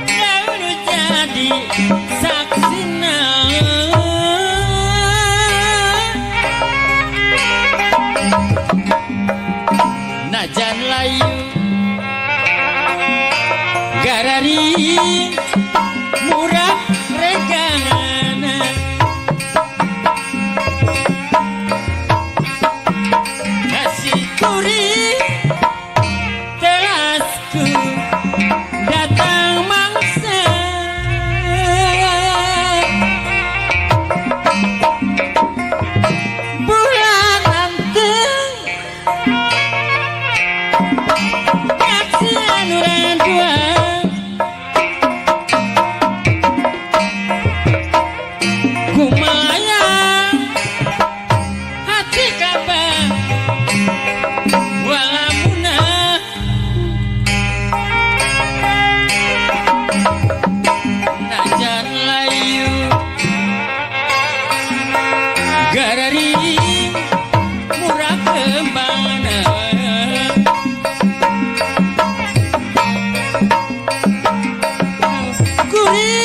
daun jadi saksina najan layu garari murah regana kasih kuri telasku datang mangsa bulan anteng yaksian uran dua kumalayang hati kabang walamuna najan layu garari murah kemana kuri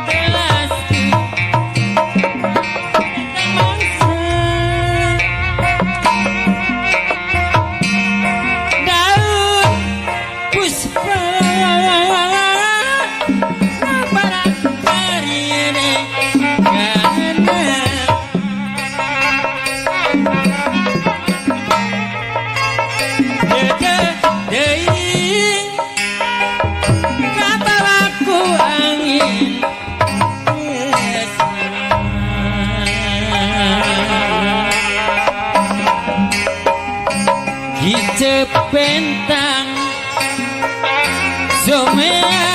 telasku datang mangsa daun puspa barak karine gana dede deing kabawaku angin Gicepentang somea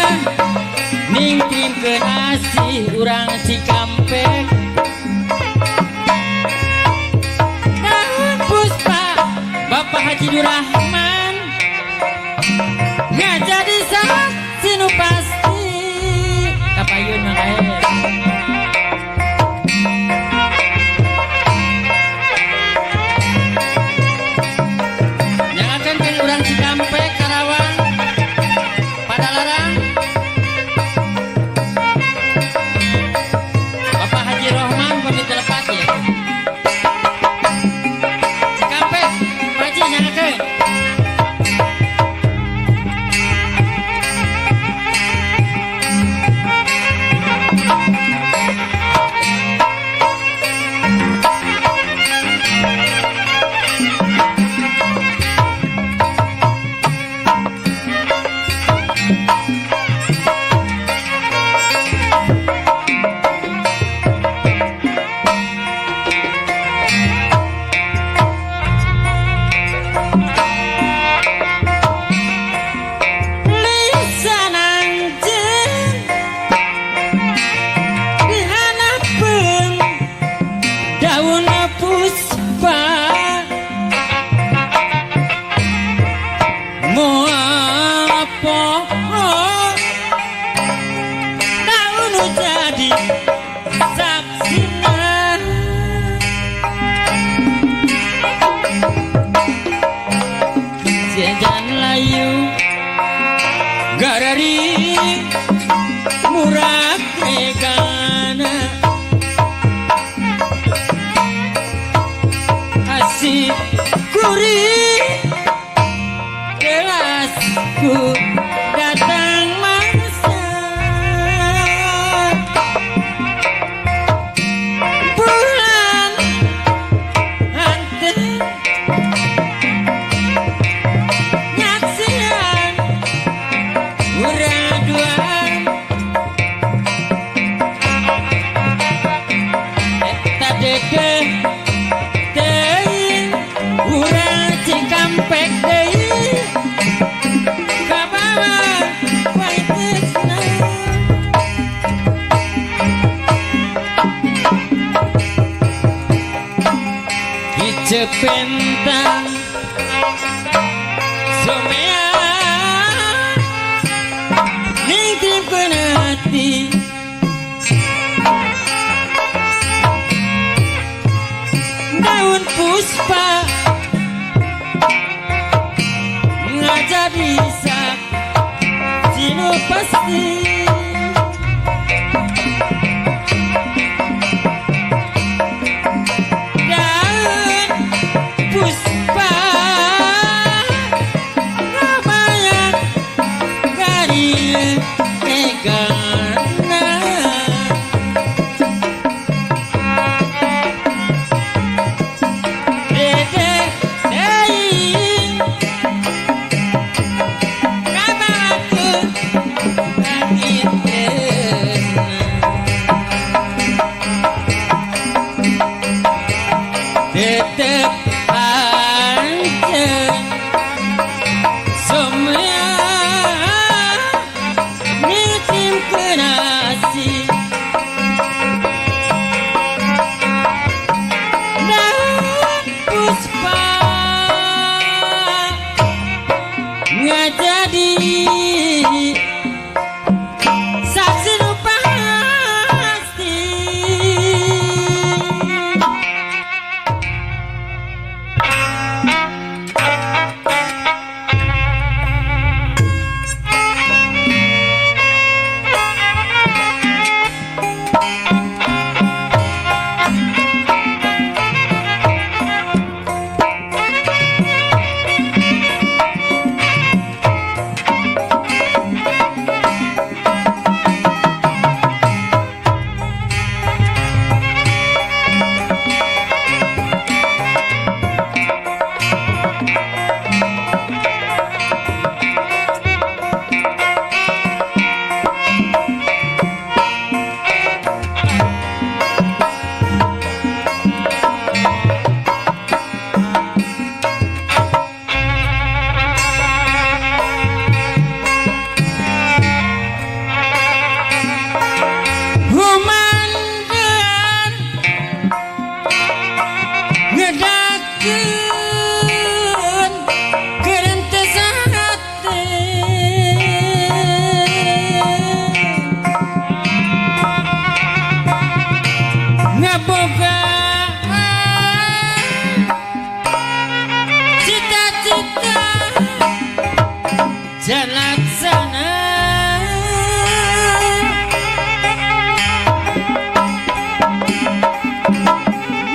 ningkrim ke nasi urang Cikampek daun puspa Bapak Haji Durrahman nggak jadi saksi nu pasti kapayun makanya jangan kan urang Cikampek Karawang pada larang Bapak Haji Rohman pamit telepat ya Cikampek Haji nyangkeun lisan anjeun dihanapeun daun puspa moal pohon daun jadi saksina jajan layu garari murah regana kasih kuri telasku datang mangsa bulan anteng nyaksian uraduan eta dede teuing urang Cikampek deui kabawa paitesna Gicepentang somea ningkrimkeun hati daun puspa jadi sak sinu pasti daun puspa ramayang kari negana dede deing kabaku langit tetep ancen semua nitim kenasi daun puspa ngajadi saksi nu pasti humandar ngedakeun kerentesan hati ngaboga cita-cita jalaksana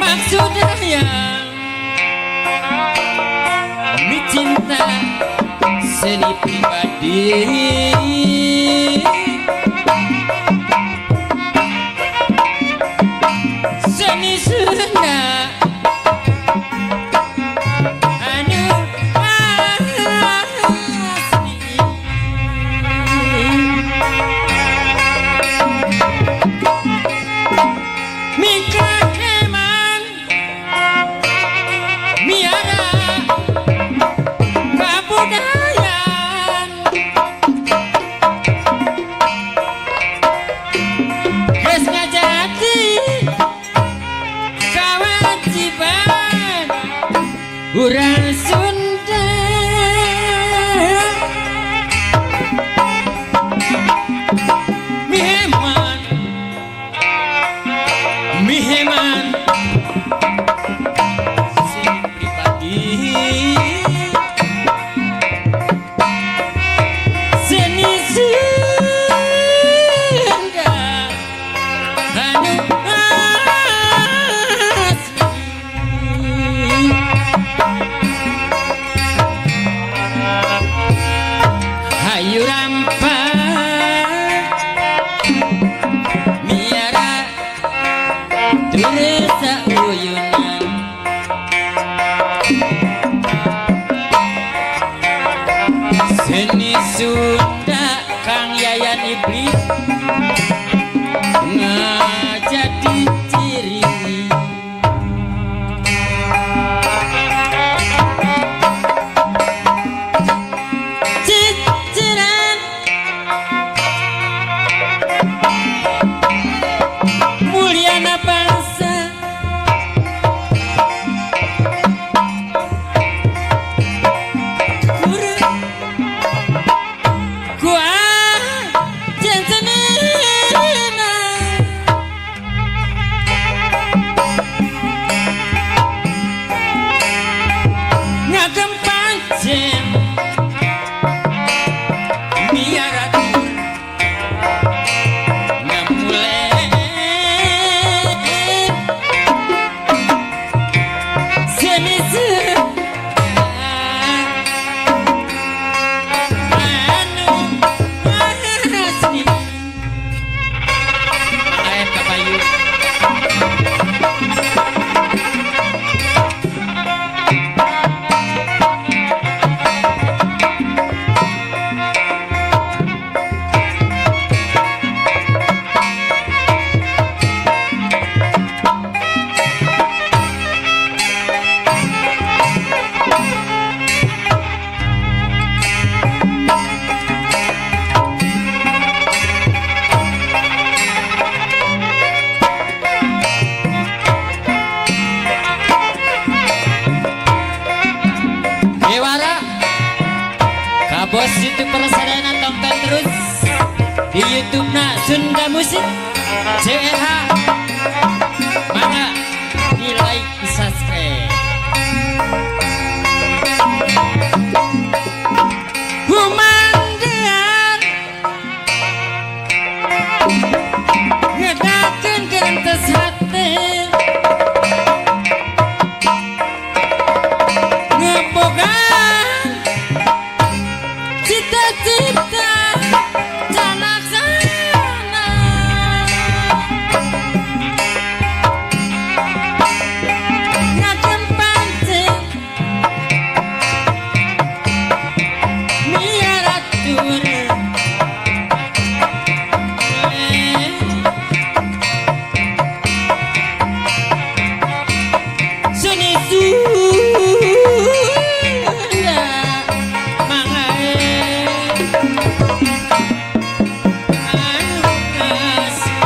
maksudnya yang mi cinta seni pribadi seni Sunda anu asli Mika Eman miara kabudayan geus ngajadi kewajiban urang Sunda miheman miheman seni pribadi seni Sunda anu asli hayu rampak miara tulesa uyunan seni Sunda Kang Yayan Iblis ngajadi ciri ciciran mulyana bangsa guru Bos itu persadana tonton terus di YouTube na Sunda Musik CH. Mangga di like di subscribe. Kumandian ngedakeun gentes hati ngeboga cita-cita jalaksana ngagem pancing miaratur seni Sunda mangae anu kasih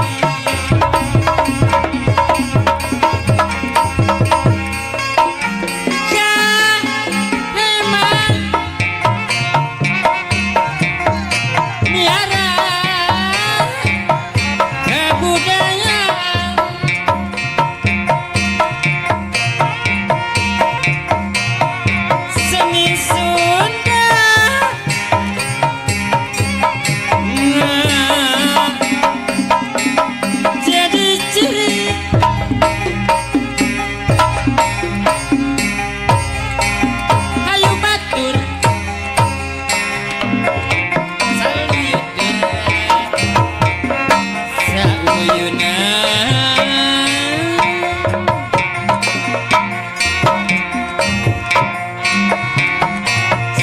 ya memang miara kebudayaan seni Sunda jadi ciri hayu batur saluyutna sauyuna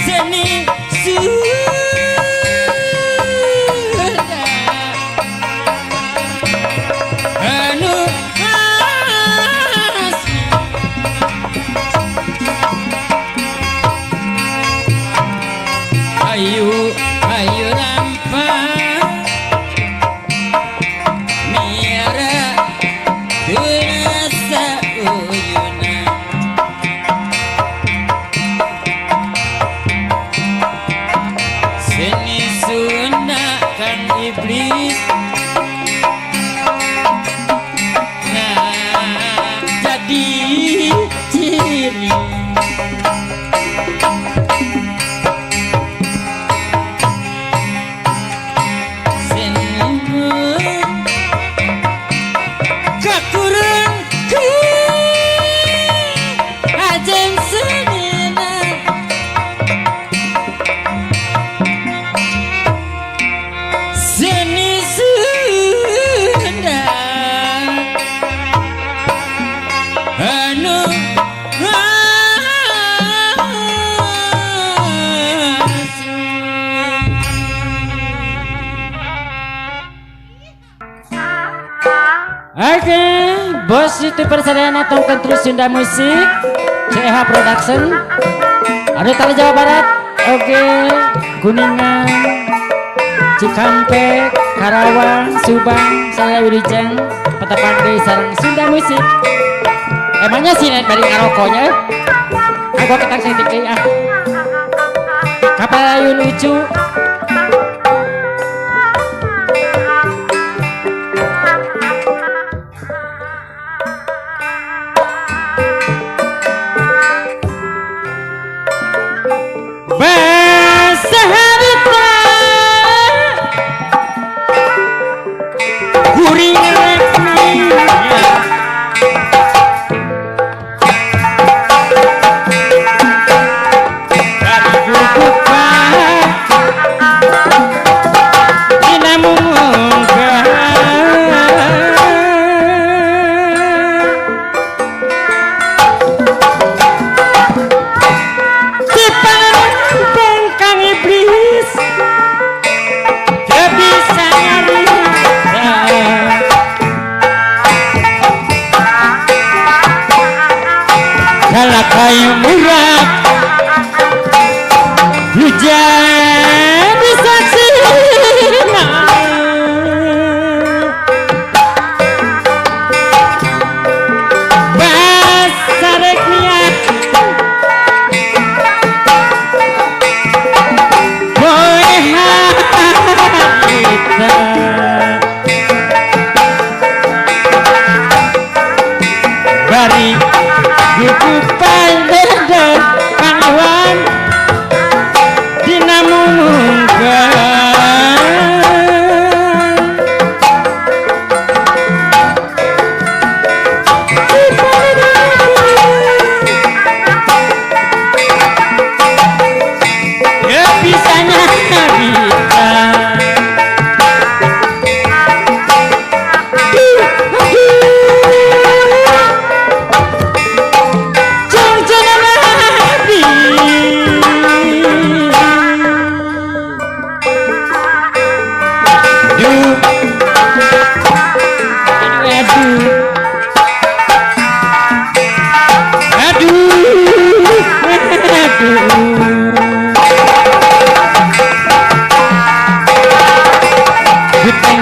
seni Sunda anu asli ayu ayu lampah miara terasa uyuna seni Sunda kan iblis nah jadi ciri seni kakurang ku ajen senina seni Sunda anu Oke, bos itu persadana tongkan terus Sunda Musik CH Production. Ada Tala Jawa Barat. Oke, Kuningan, Cikampek, Karawang, Subang, saya Wilujeng, Petapangge sareng Sunda Musik. Emangnya sih nek bari ngarokonya? Aku ketang sing dikei ah. Kapal lucu. Bahasa harita kuring leknya dari buka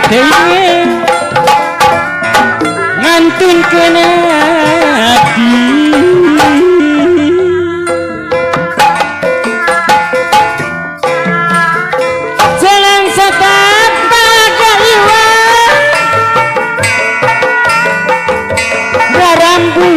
deui ngantun kena hati jalan setapak galiwang garambu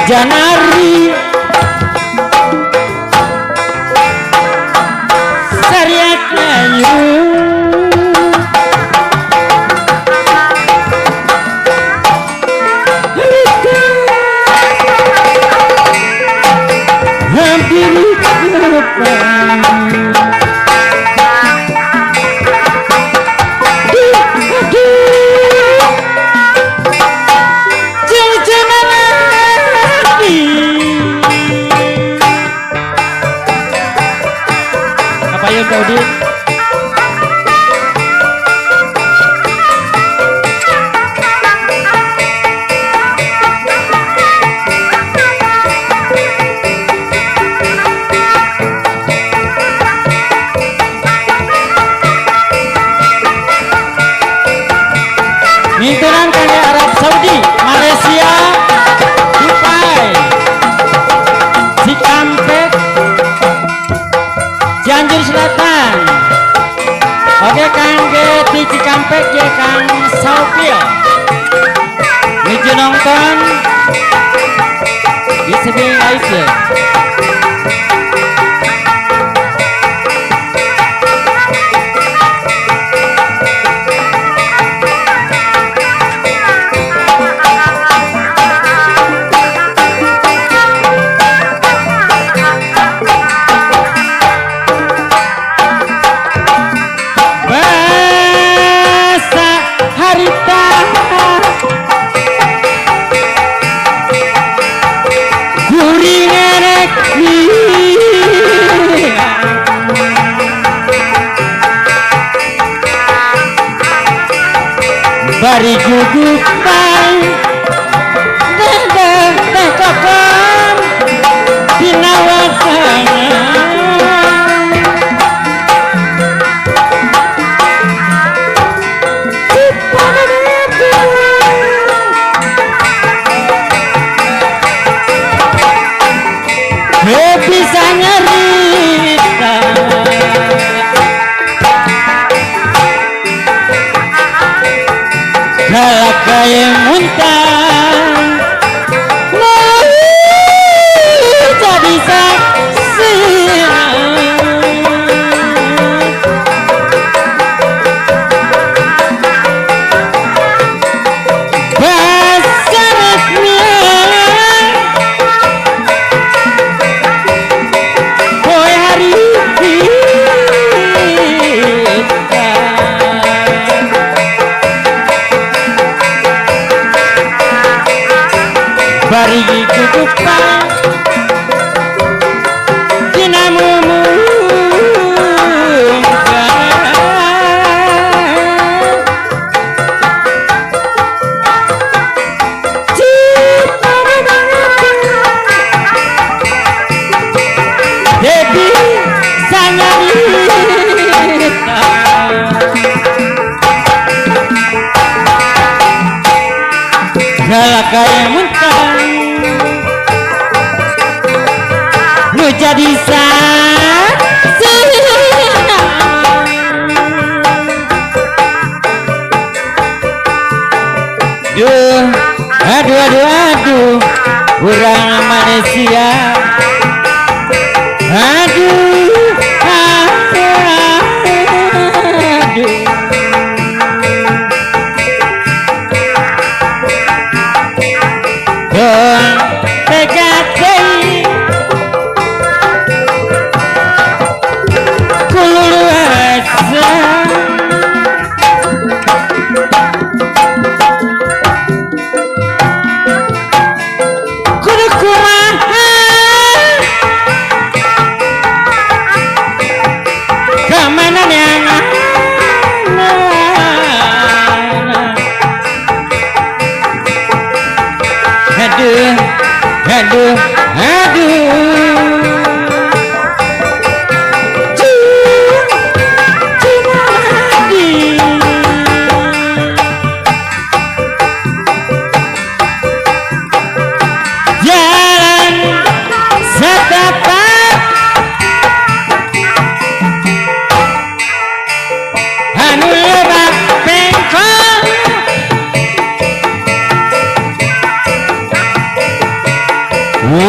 Janari Sariat Layu hampir Daudi Mintunan kali Arab Saudi, Malaysia, Dubai, Cikampek, Cianjur Selatan. Oke kangge di Cikampek ya Kang Saupil. Nuju nonton di sebelah live ya. Bari gugupan teh kokon dinawakan bisa nyerita galak kaya muntah jadi saksi bari kukupan dinamumu Debi sanyarita galak kaya muntah lu jadi saksi aduh kurang Malaysia aduh kululuan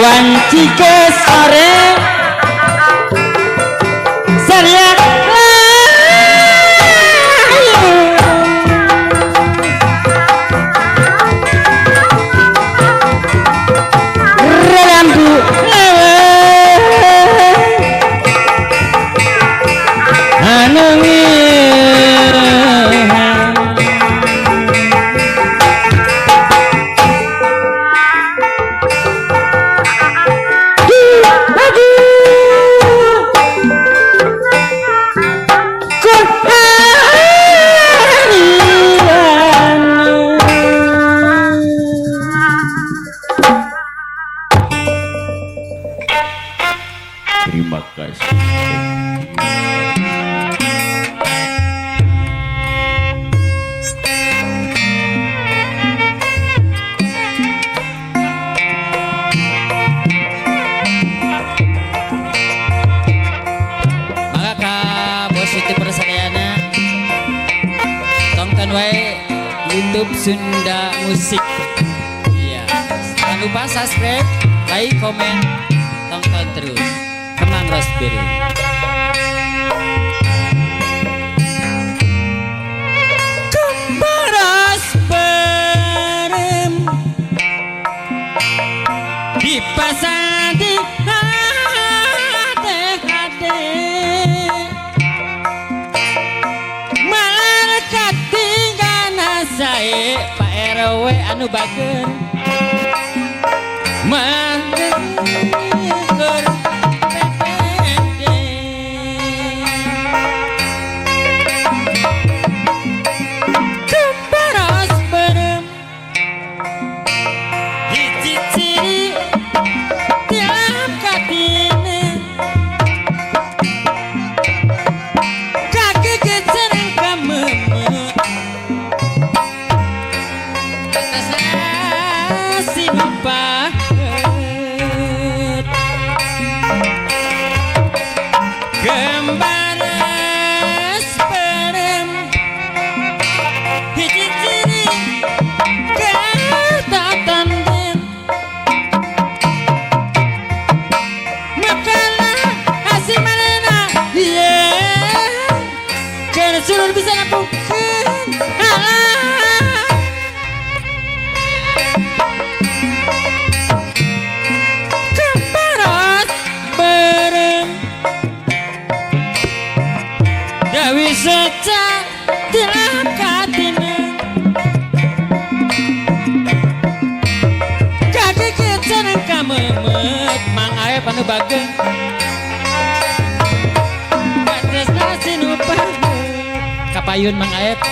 wanci ke sore Saria Relambu Anungi Terima kasih. Maka positif persalayana tonton wae YouTube Sunda Musik. Iya, jangan lupa subscribe, like, komen, tonton terus. Kemang Raspberry. Kembang Raspberry dipasang di hati-hati malah ketinggalan saya Pak RW anu bager mendengar Suruh bisa nampukan keparat bareng Dewi sejak dalam katina kaki kita nengka memet mang ae panu bageng batas nasi nupang kapayun Mang Aep.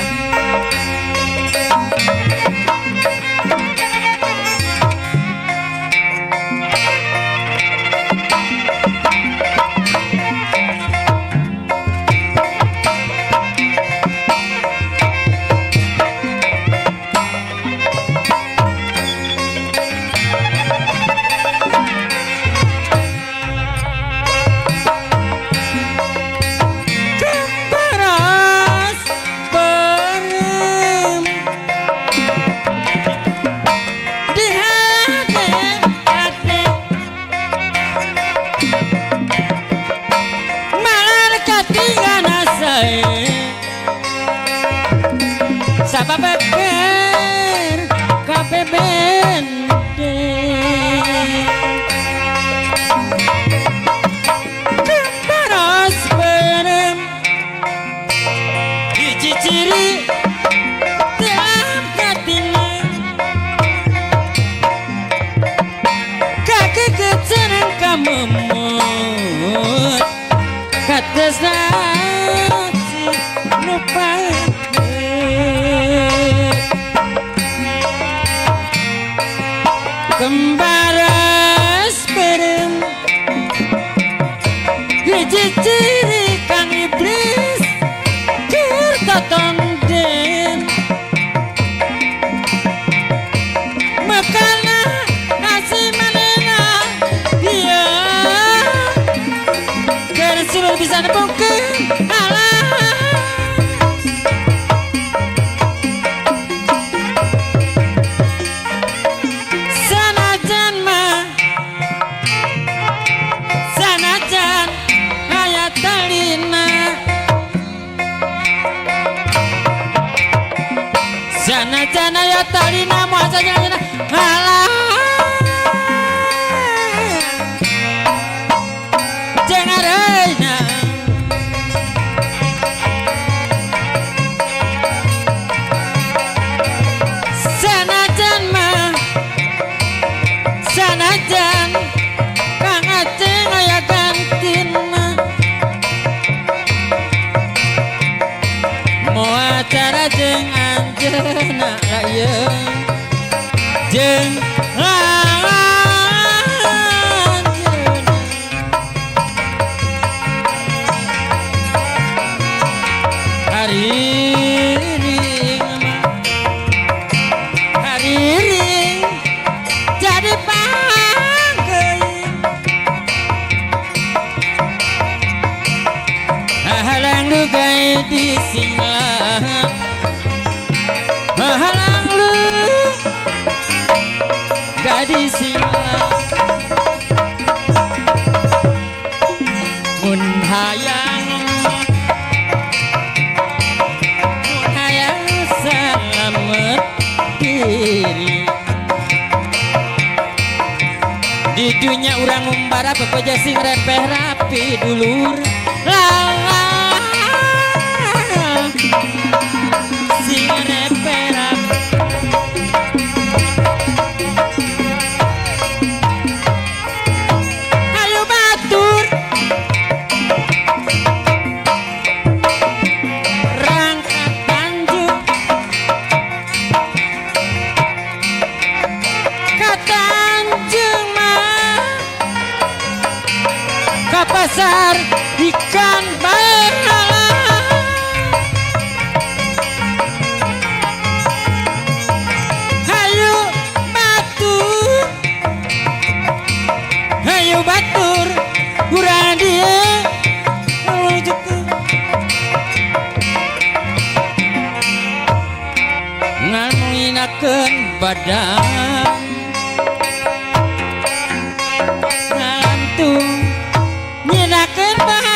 Sapa beker kape bende keparas berem hiji ciri dalam katina kaki keceneng kamemut kates nasi lupa kembaras berem hiji ciri kang iblis kirta tonden makana nasi manena iya karena suruh bisa nepukin ayeuna raya jeung hariring jadi panggeing halang dugai di singlah halang lu gadis singlah mun hayang selamat diri di dunia urang umbara pepeja sing repeh rapi dulur lala sing repeh rapi ayo batur rangkat tanjuk ka Tanjung mah ka pasar ikan bae batur kurang dia ngaminakeun badan ngantung nyinakeun badan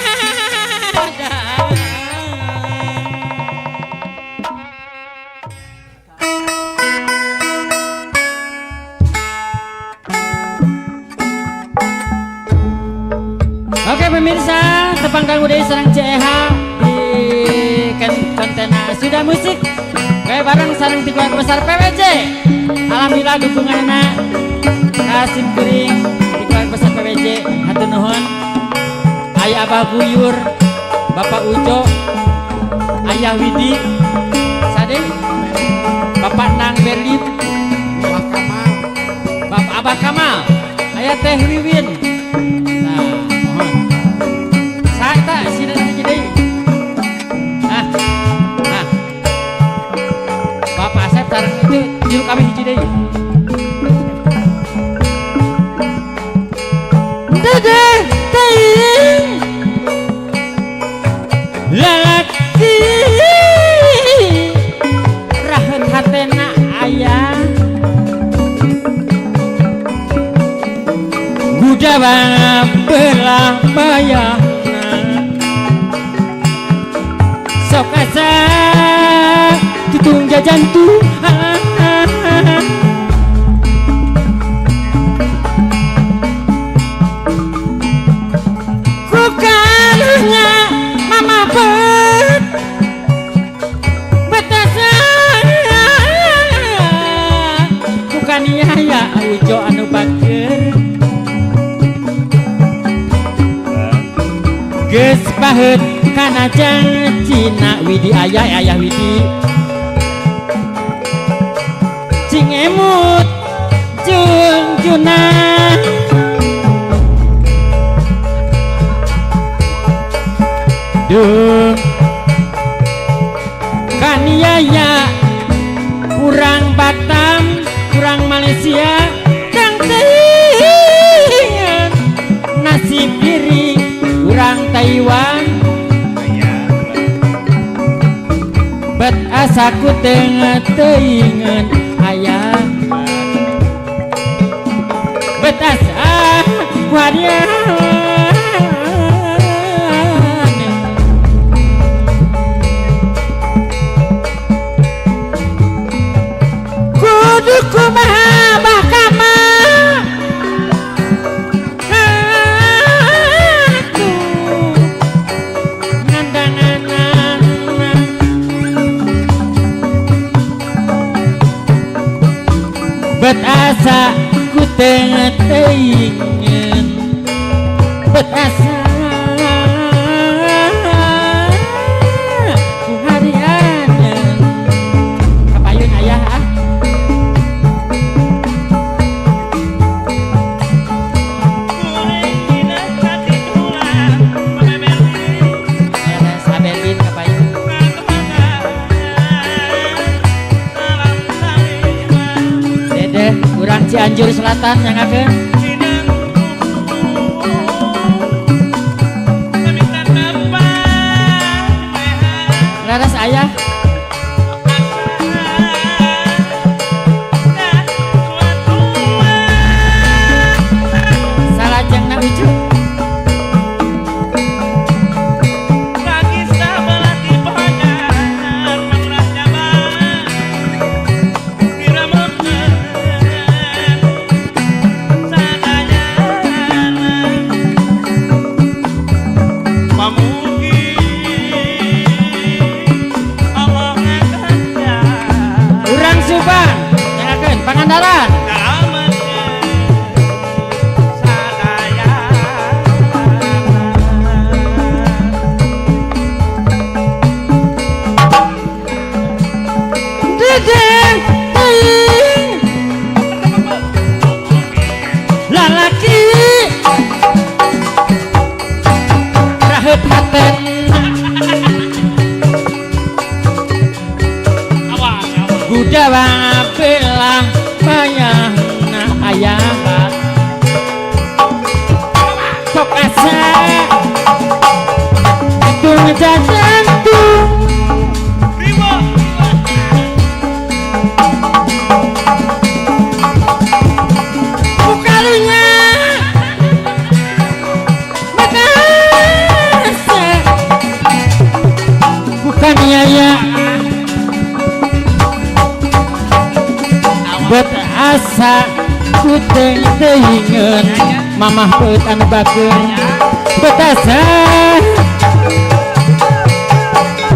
Oke pemirsa, tepang kanggo deui sareng CH di konten sudah musik. Kayak bareng sareng ti keluarga besar PWJ. Alhamdulillah dukunganna Kasim Kuring di keluarga besar PWJ. Hatur nuhun. Ayah Abah Guyur, Bapak Ujo, Ayah Widi, Sade, Bapak Nang Berlin, Bapak Abah Kamal, Ayah Teh Wiwin. Bapak Asep sareng itu juru kami hiji deui. Dede teuing lalaki raheut hatena aya budaya belah bayana sok asa tutung jajan Tuhan kukannya mama betasa kukania ya ujo anu bager geus baheut kana janjina Widi ayah Widi cing emut jeung Junah duh kaniaya kurang Batam kurang Malaysia dan teuing nasib diri kurang Taiwan bet asaku teuingeun aya bet asa wadian kudu kumaha bahkama bet asa ku teuingeun bet asa ku harianeun Cianjur Selatan yang akan laras ayah salah jeng na ujuk Pangandaran dedeng lalaki rahep haten Gudawa belah bayang na ayah sok asa itu ngejajantung bukalinya makasa bukan yaya bet asa kuteng teingen mamah peut anu bakeun bet asa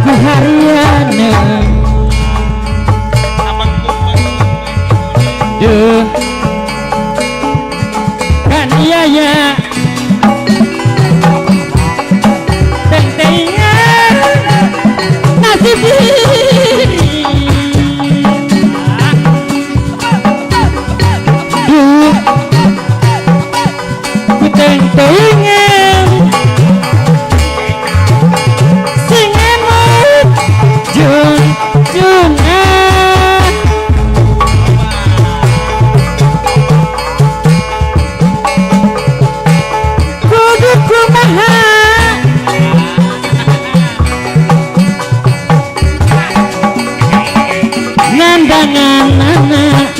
ku harianeun duh kan iaya teng teingan nasib diri teng-tengan sing emut jun-junan kudu kumaha nandangan anak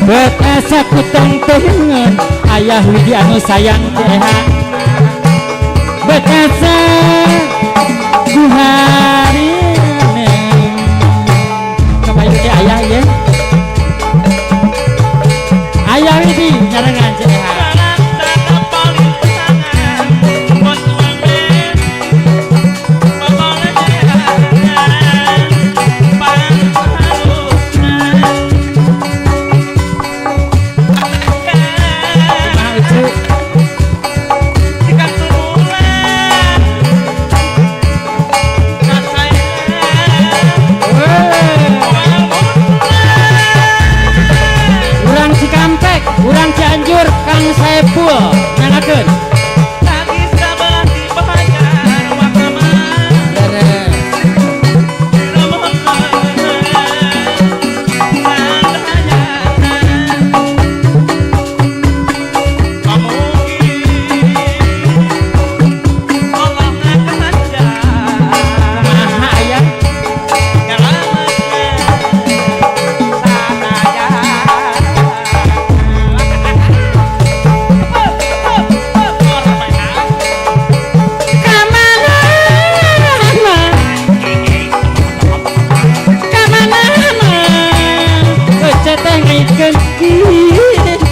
bet asa ku teng-tengan ayah Widi anu sayang teha bet asa ku harianeun kapayu teh ayah ye ayah Widi nyarengan teha urang Cianjur Kang Saipul nyangakeun lagi sabar di bahagia makamah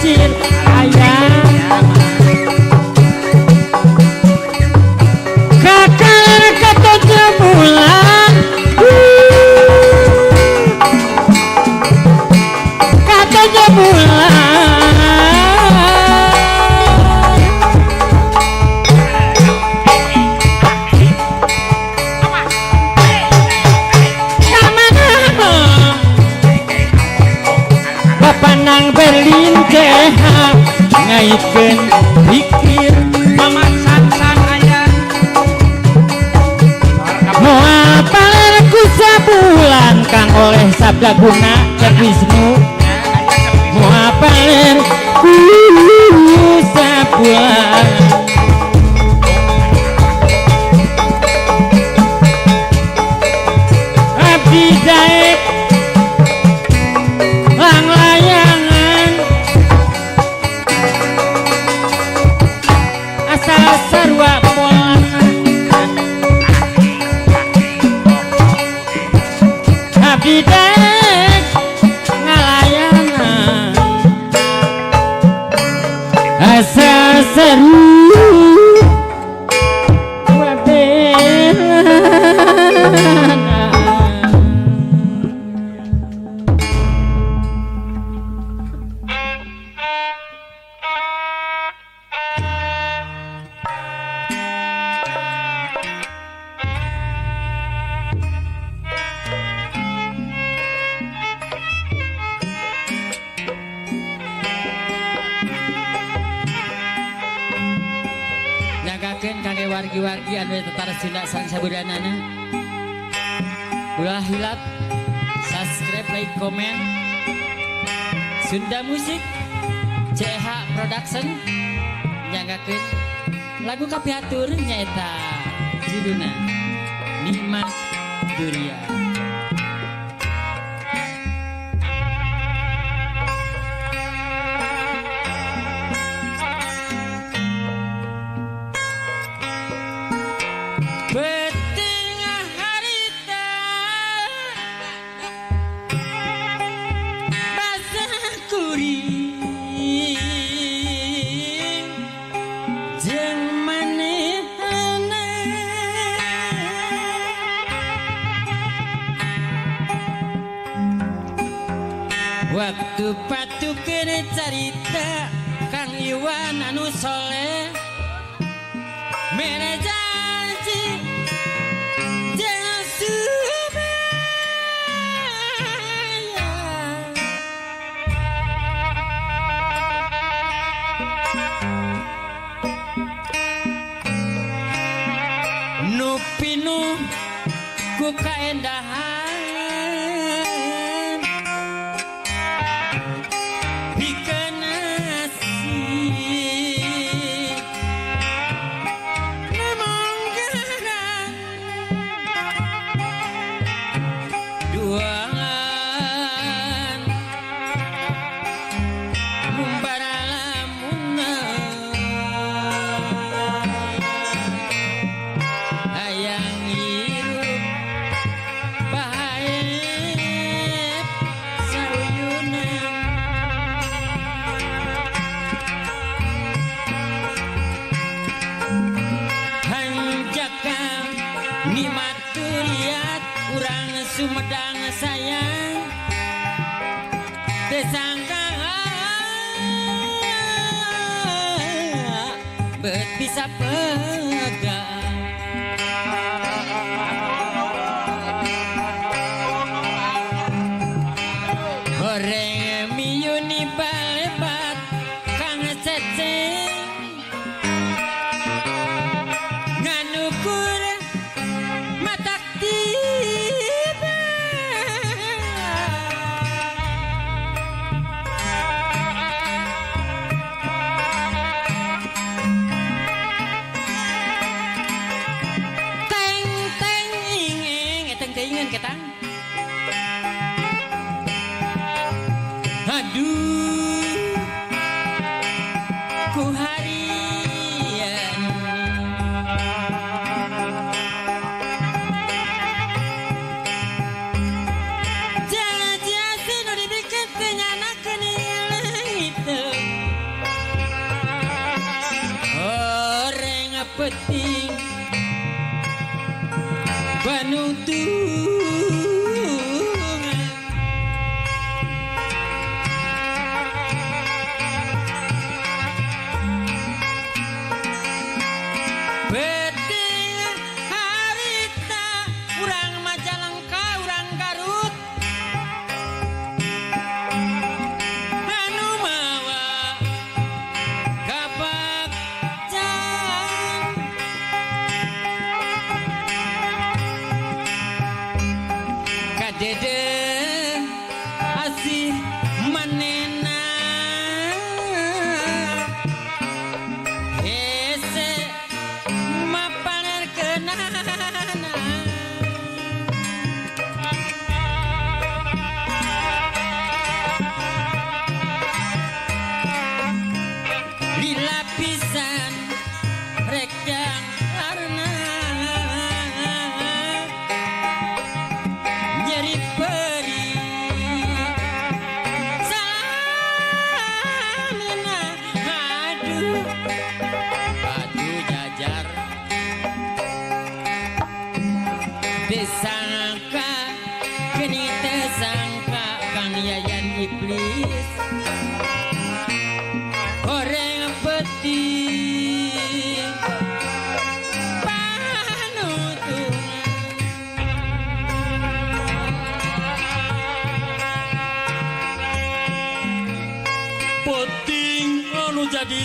kincir ayam kakak kata jemulan kata jemulan Panang Berlin teha ngaikeun pikir memaksakan ayah moal paler ku sabulan kang oleh sabda guna cek Wisnu muapaler sapuan abdi daek lang layangan asal sarwa polana abdi daek ngalayangan asal seru wabelana. Nyagakeun kangge wargi-wargi anu tetara Sunda sareng sabudanana. Ulah hilap, subscribe, like, komen. Sunda Musik CH Production nyagakeun lagu kapiatur nyaeta judulna Nikmat Durian. Penting harita basah kuring jeung manehna waktu patukeun carita Kang Iwan anu soleh mere janji jangan subaya nu pinuh ku kaendahan pikeun asih duangan mumbara lamunan hayang hirup bahaep sauyunan hanjakam nikmat duriat urang Sumedang sayang desangka bet bisa pegang goreng miyuni balebat Kang Ceceng nganukur matak tiba teng teng ingeng eteng teingan ketang aduh ku harian jangan jasi nu dibikin tenyanakeun langit orang peting panuntungan peting harita urang Majalengka urang Garut anu mawa kabakcan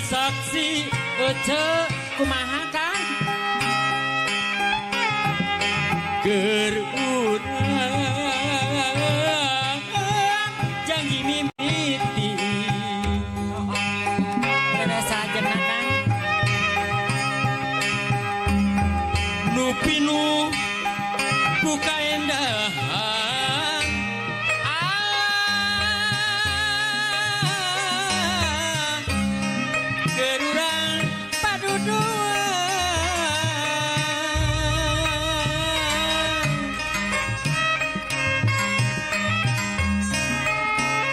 saksi ojo kumaha Kang gerurang janji mimiti kada saja Kang nu pinu buka endahan gerurang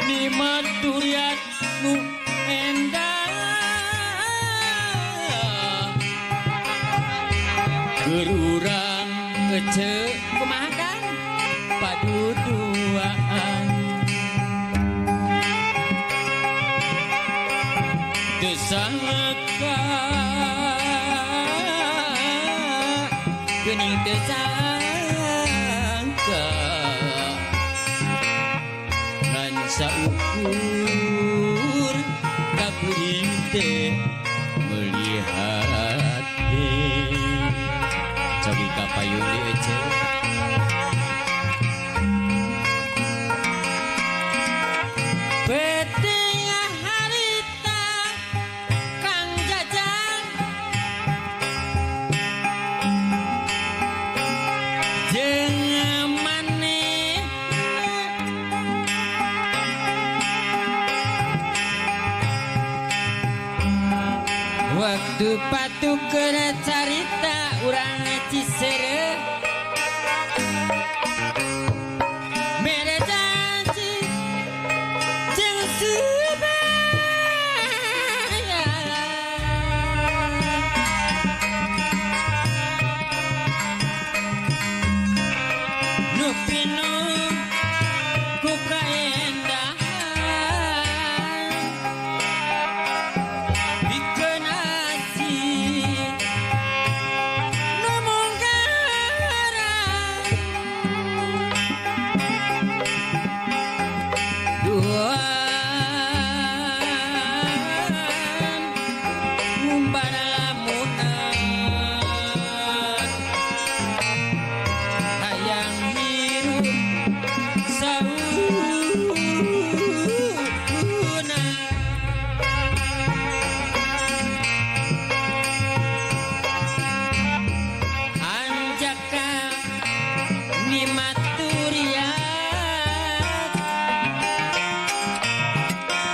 ni maturiat nu endah gerurang kece kumaha Kang paduduaan desangka gening desangka ngan saukur kapuring teh melihat cobi kapayun di ece Beting harita Kang Jajang jeung maneh waktu patukeun carita urang Ciseureuh mere janji jeung subaya nu pinu ku kaendahan bikeun asih nu mungkarang duaan ngumbara lamunan hayang hirup sauna anjaka ni maturiat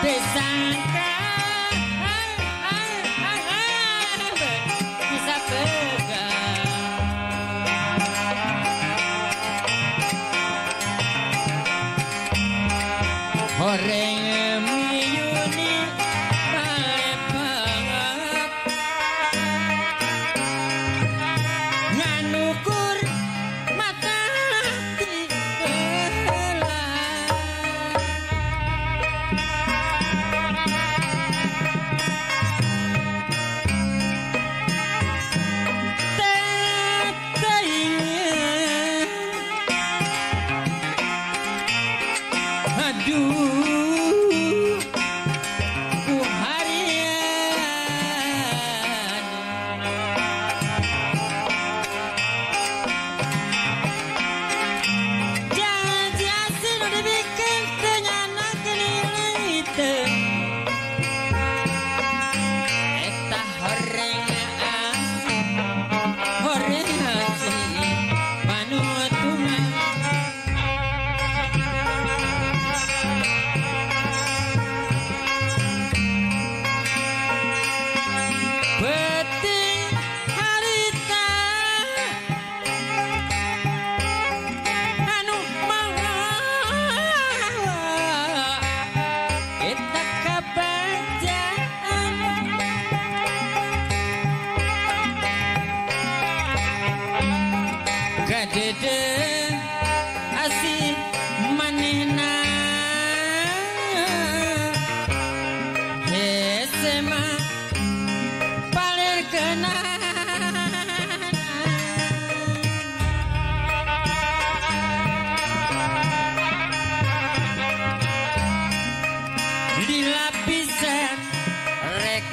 desangka bisa pegang horeng miyuni malepat nganukur mata ti aduh ku harian janji nu dibikin teu nyanakeun leungiteun eta horeng haji panutunan beting harita anu mawa eta kabajaan kadede asih manehna hese mah paler kenaan di lapisan rek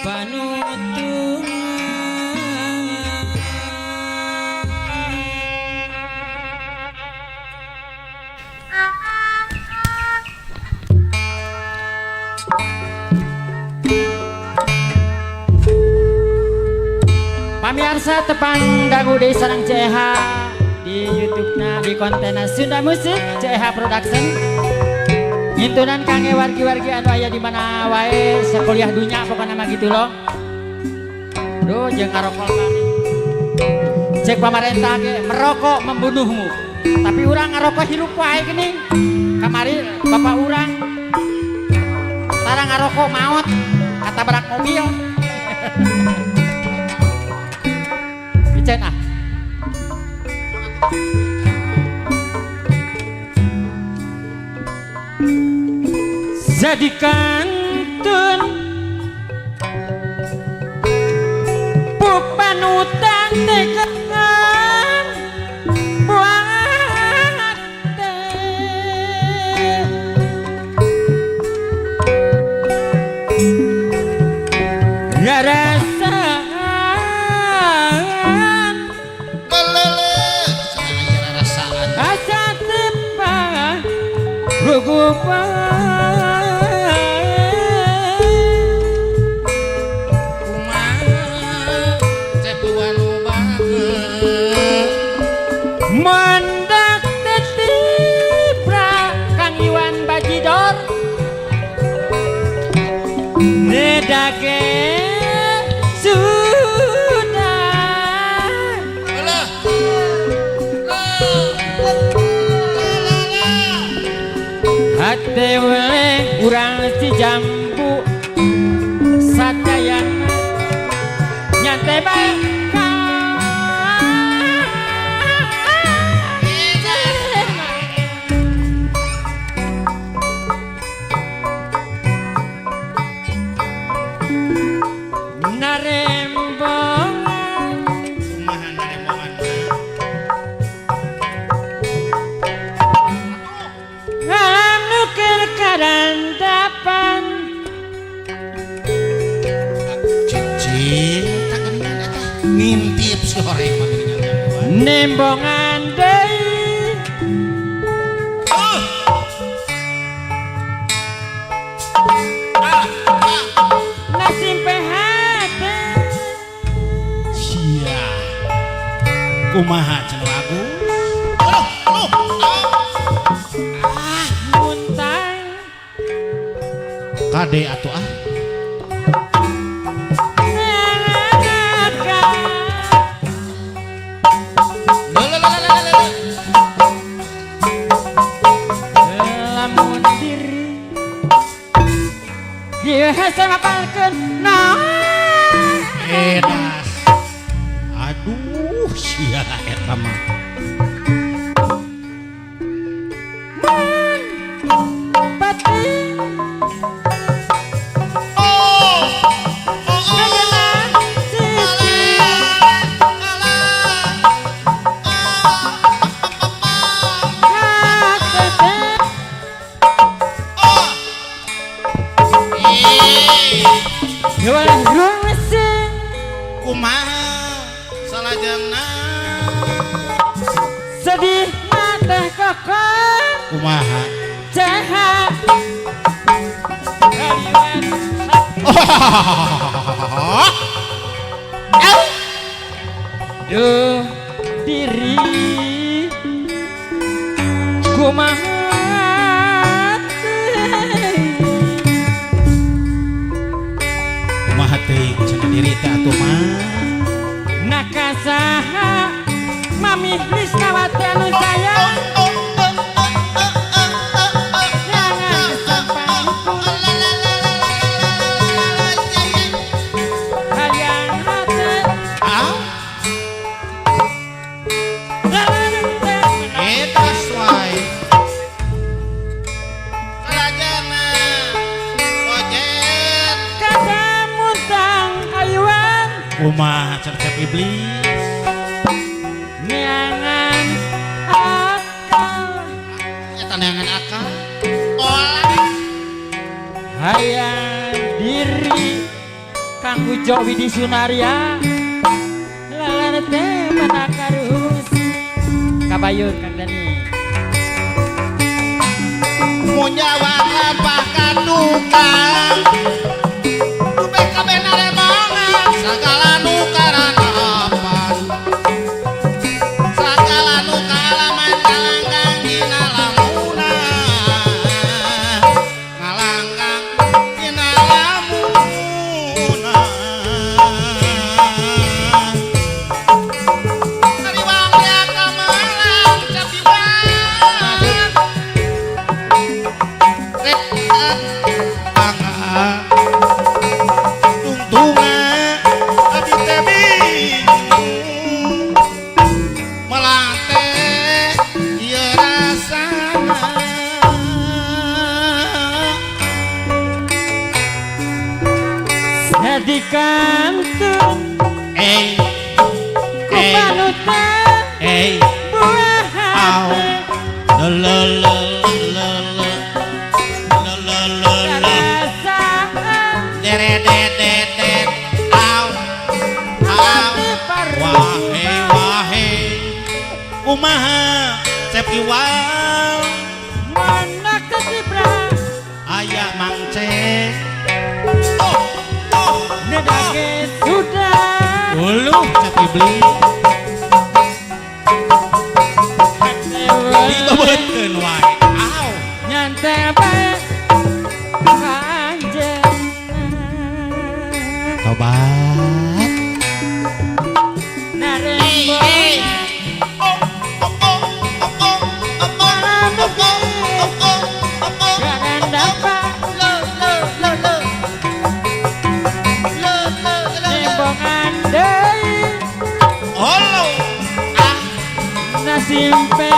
panutung Pamirsa tepang dagu di sarang CH di YouTube-na di kontenna Sunda Musik CH Production. Ngintunan kange wargi-wargi anu aya di mana wae sakuliah dunya pokoknya mah gitu loh. Duh jeung ngarokol kami. Cek pamarentah ge merokok membunuhmu. Tapi urang ngarokok hirup wae geuning. Kamari bapak urang tara ngarokok maot kata berak mobil. Bicara ah. Jadikan tun panutan tekan buat rasaan rasaan asa tiba gugupan mendak tetipra Kang Iwan Bajidor nedage sudah hati weleh urang si jambu sadayana nyantai baik ngintip sore nembongan deui nasimpe hate sia kumaha cenah lagu muntang kade atuh ah lamun diri dia hese mapalkeun naon edas aduh sia eta mah kumaha salajengna sedih mata kokon kumaha jahat kalian duh diri kumaha kumaha teuing cenah diri teh atuh mah nakasaha mami Lisnawati anu sayang jangan sampai hayang hati edas wae salajengna ojet kata muntang ayuan kumaha cercep iblis niangan akal eta neangan akal olah hayang diri Kang Ujo Widi Sunaria lalar teh manakarus kabayur Kang Dani munyawakan bahkan duka tubek kabeh naremongan sagala nu karanapan sagala nu kaalaman kalanggang dina lamunan ngalanggang dina lamunan sariwang ya kamalang capiwan tungtungan abdi teh bingung malah teh ieu rasana di kantung kupanutan buah hati perasaan deredededet au hati paru wahe kumaha cepiwal mana keciprat aya mangce nedake sudah uluh cepi beli dibebeutkeun wae au nyantai bae kanjeng tobat narembongan jangan dapat nembongan deui olo nasimpe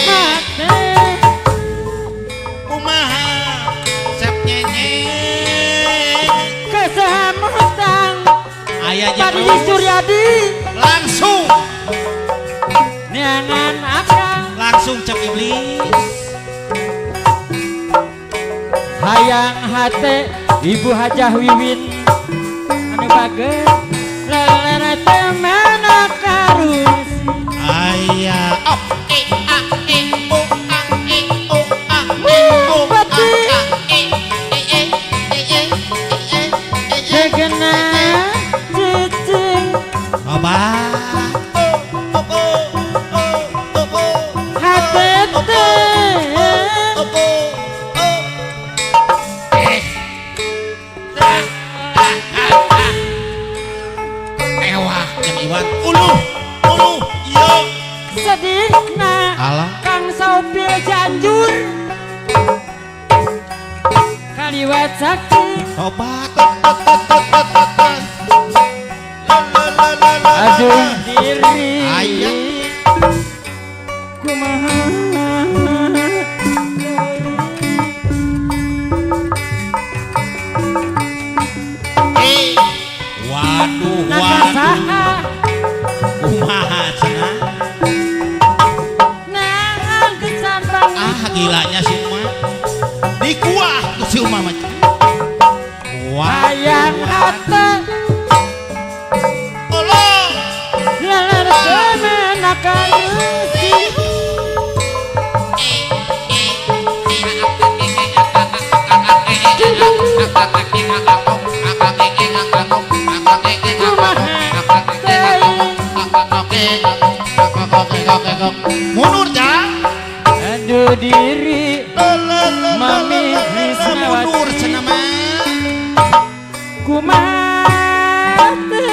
mate kumaha sep nyenyek kesamutang aya Padi jeung Suryadi langsung neangan akang langsung cek iblis hayang hate Ibu Hajah Wiwin anu bageus leler teh manakarus aya op segena cicing tobat hate teh ewah jeung Iwan uluh iya sedihna alah Kang Sopir Janjur kaliwat sakti tobat aduh diri aya kumaha waduh nakasaha kumaha cenah nahan kesambang gilanya si Uma dikuah ku si Uma mah hayang hate Allah leler temenakarusi mundur jang aduh diri Mami Risnawati mundur cenah mah kumate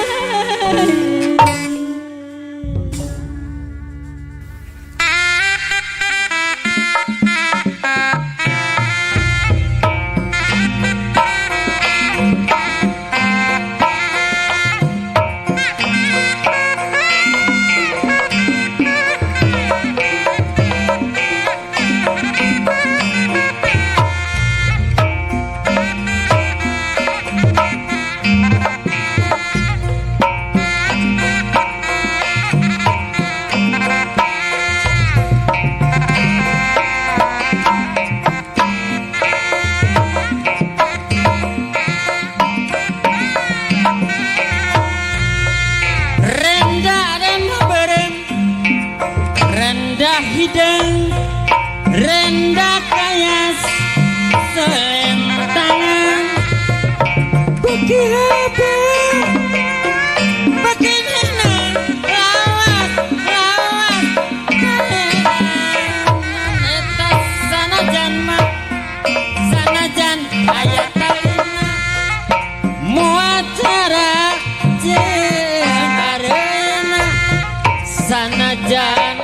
Sanajan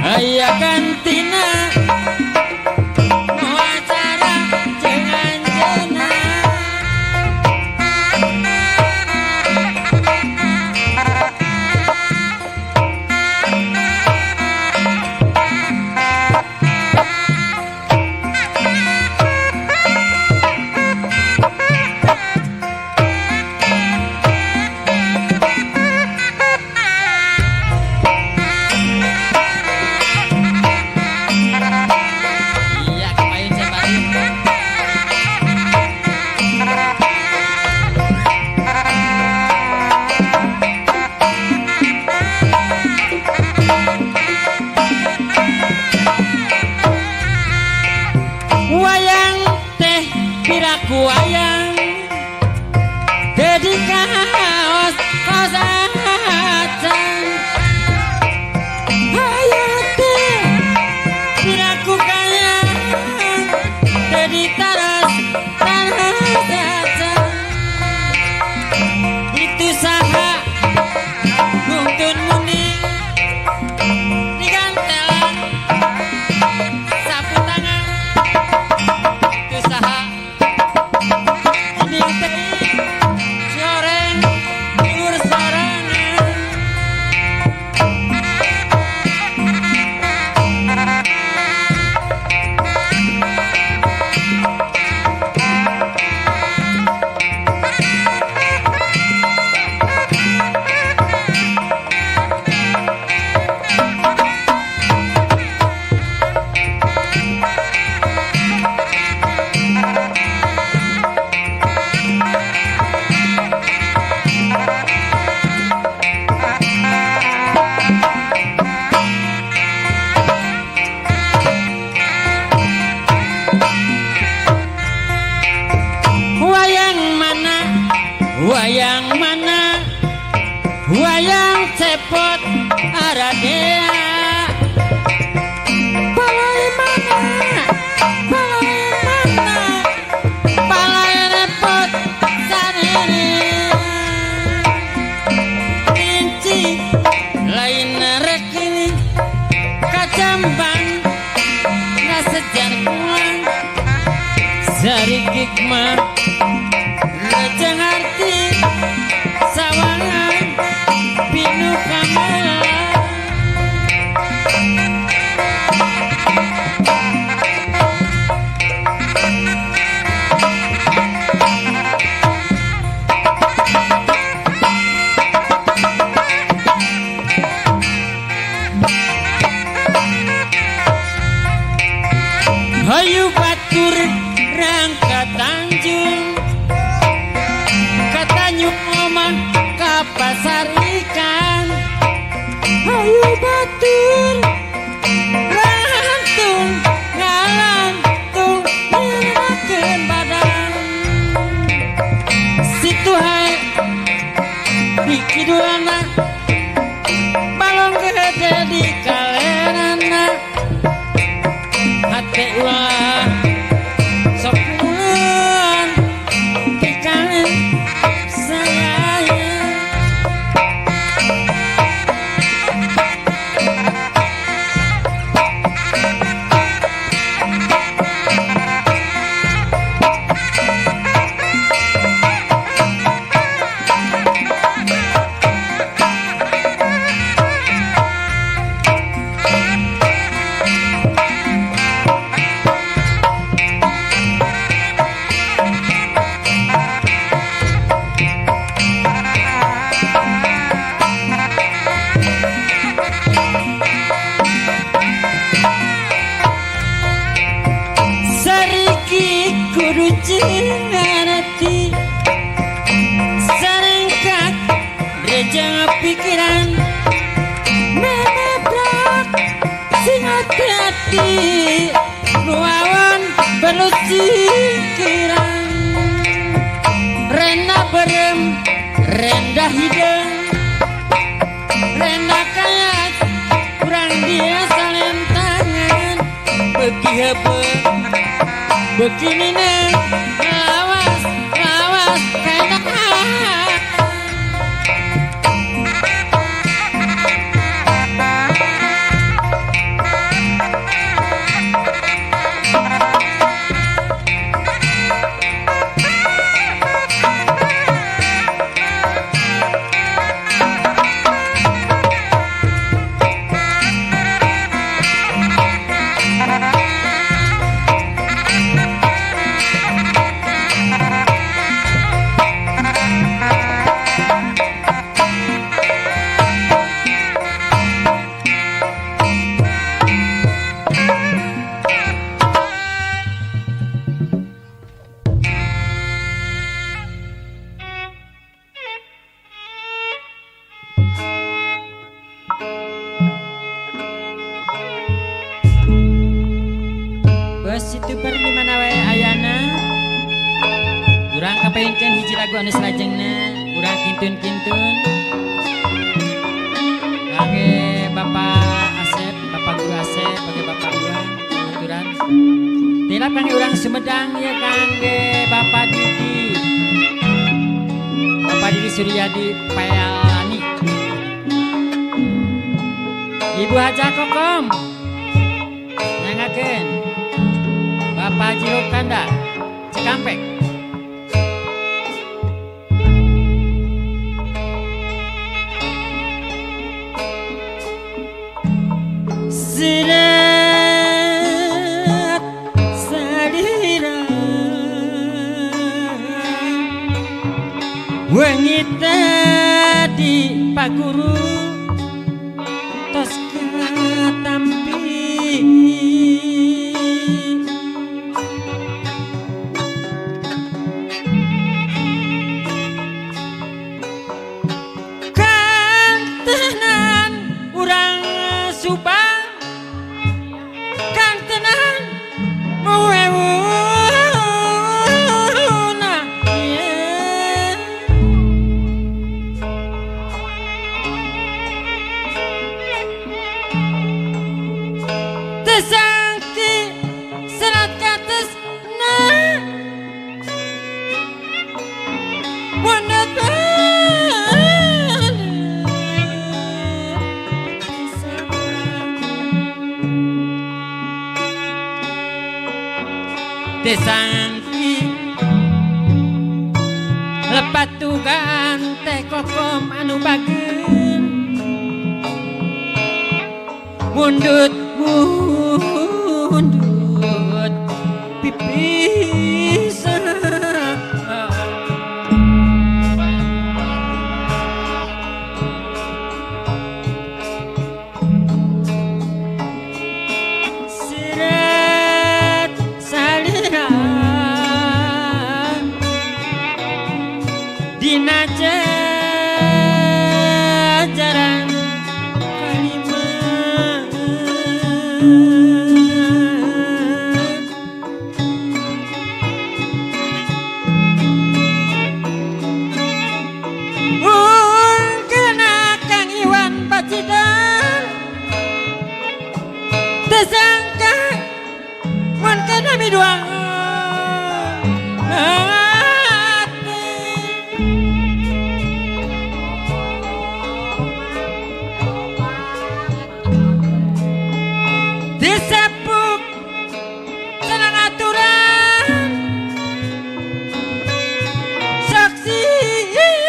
aya gantina acara jeung anjeunna piraku wayang jadi kaos kosan hayati piraku kaya jadi taras tanah jajan itu saha nuntun muni digantelan sapu tangan itu saha wayang mana wayang cepot aradea palai mana palai repot sanene inci lain rekini kacambang ngasejar kuang sari kikmah lejeng arti sawangan pinu kamala hayu batur rangka Tanjung omah ka pasar ikan hayu batur rantung ngalantung nyinakeun badan situ hae di kidulana balong gede di kalenana hate ulah sok puleun pikane kudu cingarati saringkat rejang pikiran menabrak sing hati-hati nuawan belusi kirang rena dihebeng Begini neng, lawas, lawas, kena. Bos itu ber di mana wae ayana. Urang kapainkeun hiji lagu anu salajengna, urang kintun-kintun. Kage Bapak Asep, Bapak Guru Asep, kage Bapak urang aturan. Tilap kangge urang Sumedang ya kangge Bapak Didi. Bapak Didi Suryadi Payalani. Ibu Haja Kokom. Nyangakeun. Bapak Jiro Kanda Cikampek. Sirat salira wengi tadi Pak Guru tos katampi Desangki lepat tugan teh kokom anu bageun mundut mundut pipisan dina jajaran kalimat kena Kang Iwan Pacidan tersangka mun kena miduang disepuk senang aturan saksian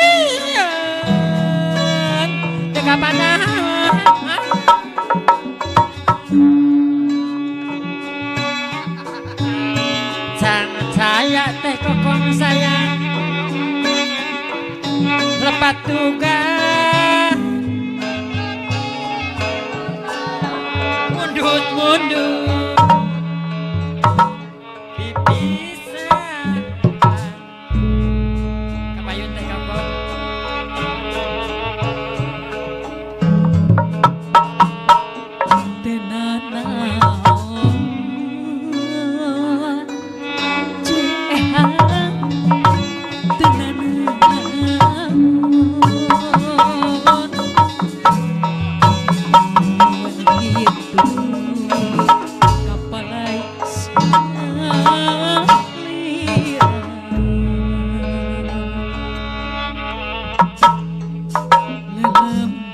teka panah sangat saya teh kokong saya lepat tugas mundur pipisan kapayun teh kokong tenana ceha tenana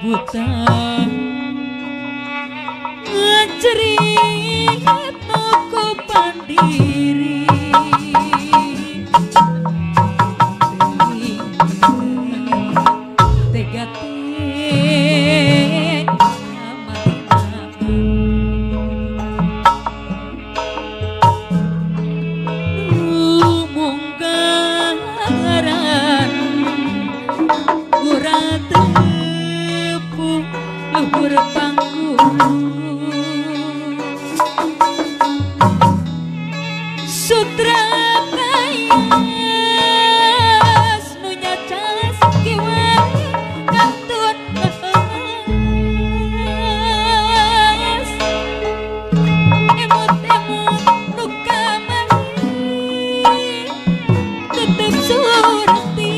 buta ngejeringat noko pandiri tegate munggaran uratepu luhur pangguru sutra kayas nunya cas kiwari kantun mas emot-emot nukamari tetep surti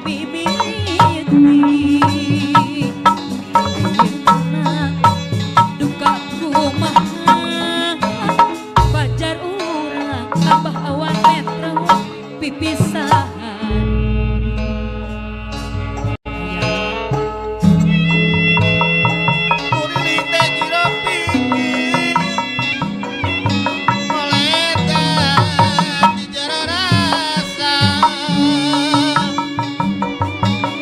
mimiti ayeuna duka kumaha pajar urang abah awan metro pipisahan Kuring teh jiro pinggir meledak di jero rasa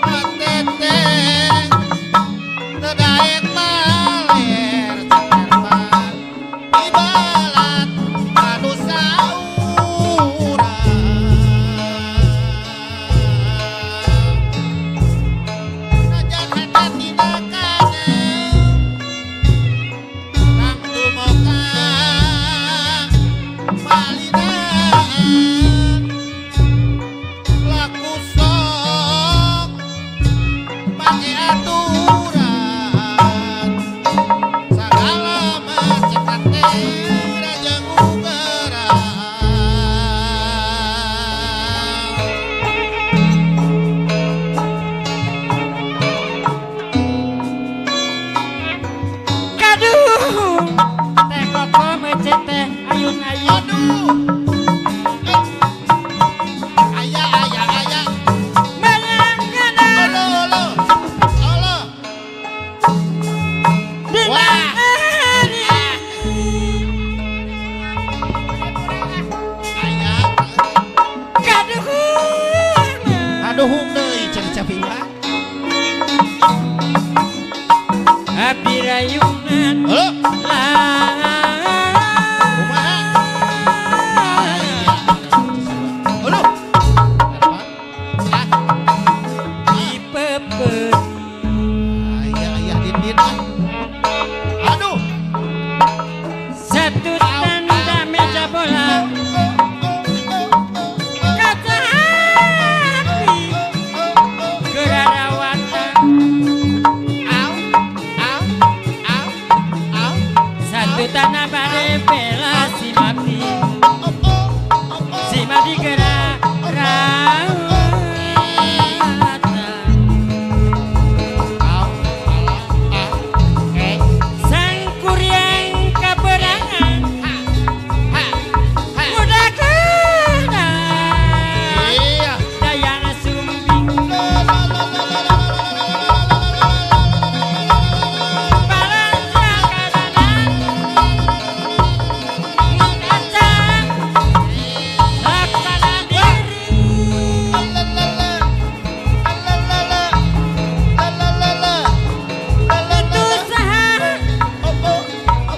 Mateteh tedaek maler cakerman ibalat manusia najan hata tidak kangen nang tumoka malinaan laku sok pake aturan segala macam kate raja ngugeran kaduh teh koko mecet teh ayun-ayun aduh ayah bayangkan olo wah ayah kaduh aduh deui cenah capingan abdi rayungan heuh lah kumaha aduh dipepet ayah dindin aduh satu tanda meja bola kaca hati keradawatan satu tanda bade bela si mati gerak rawatan sang kuryang kaberangan mudah kena dayang sumbing balancang kadanan mengacang laksana diri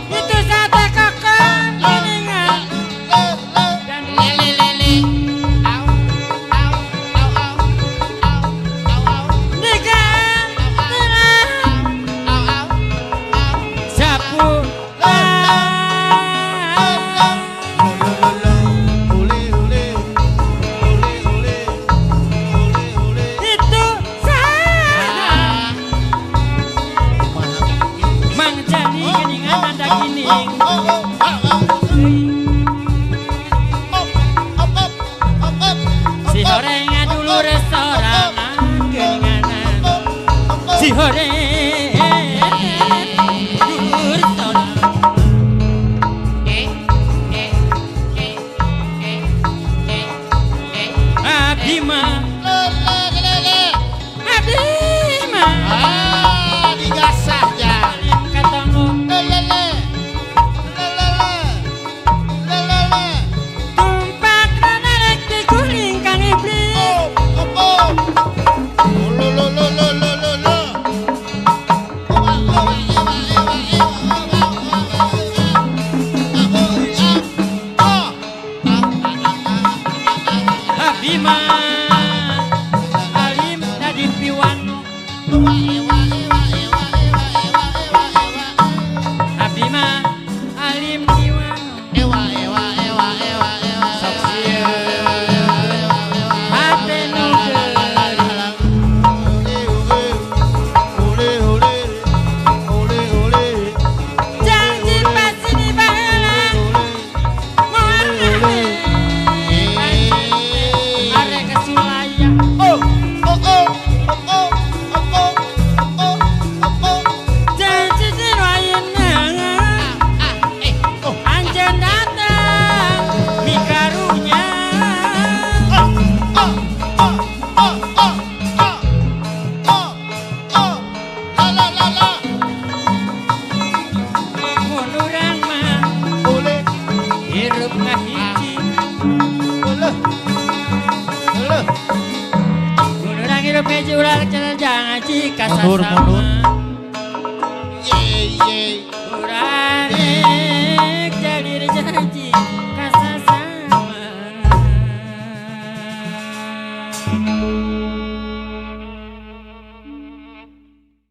itu sate kokon geningan dan digan tenang sapu itu sah mang jadi geningan ada gining si horengan dulu restoran geninganan si horengan dulu restoran abdi mah abdi mah ngahiji Heuh. Urang hidup hiji ulah cenah jangan jika Mundur, sasama Ye ye. Urang